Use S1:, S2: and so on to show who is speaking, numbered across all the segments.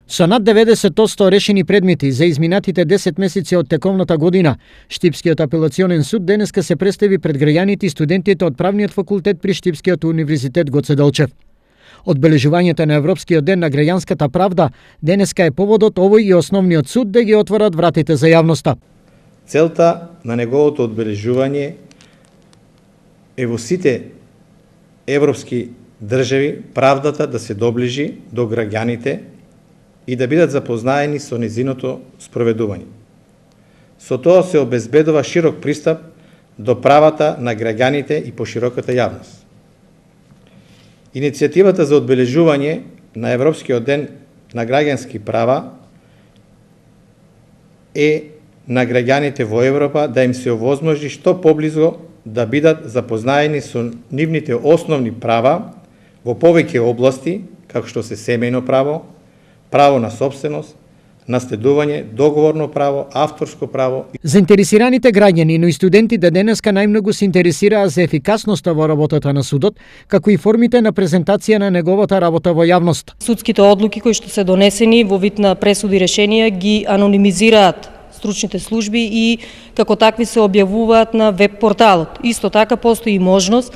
S1: Со над 90% решени предмети за изминатите 10 месеци од тековната година, Штипскиот апелационен суд денеска се представи пред граѓаните и студентите од Правниот факултет при Штипскиот универзитет Гоце Делчев. Одбележувањето на Европскиот ден на граѓанската правда денеска е поводот овој и основниот суд да ги отворат вратите за јавноста.
S2: Целта на неговото одбележување е во сите европски држави правдата да се доближи до граѓаните и да бидат запознаени со незиното спроведување. Со тоа се обезбедува широк пристап до правата на граѓаните и пошироката јавност. Иницијативата за одбележување на Европскиот ден на граѓански права е на граѓаните во Европа да им се овозможи што поблизо да бидат запознаени со нивните основни права во повеќе области, како што се семејно право, право на собственост, наследување, договорно право, авторско право.
S1: Заинтересираните граѓани, но и студентите денеска најмногу се интересираа за ефикасноста во работата на судот, како и формите на презентација на неговата работа во јавност.
S3: Судските одлуки кои што се донесени во вид на пресуди решенија ги анонимизираат стручните служби и како такви се објавуваат на веб порталот. Исто така постои можност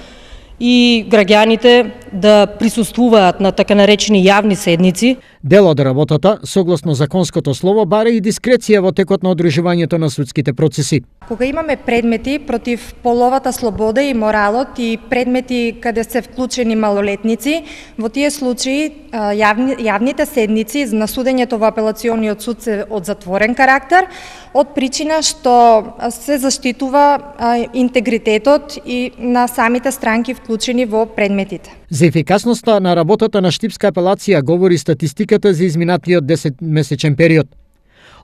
S3: и граѓаните да присуствуваат на така наречени јавни седници.
S1: Дел од работата, согласно законското слово, бара и дискреција во текот на одржувањето на судските процеси.
S4: Кога имаме предмети против половата слобода и моралот и предмети каде се вклучени малолетници, во тие случаи јавните седници на судењето во апелациониот суд се од затворен карактер, од причина што се заштитува интегритетот и на самите странки вклучени во предметите.
S1: За ефикасноста на работата на Штипска апелација говори статистиката за изминатиот 10-месечен период.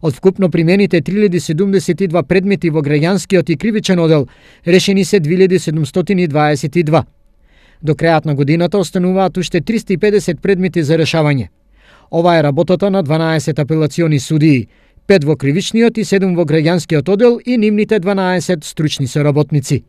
S1: Од вкупно примените 3072 предмети во граѓанскиот и кривичен оддел, решени се 2722. До крајот на годината остануваат уште 350 предмети за решавање. Ова е работата на 12 апелациони судии, 5 во кривичниот и 7 во граѓанскиот оддел и нивните 12 стручни соработници.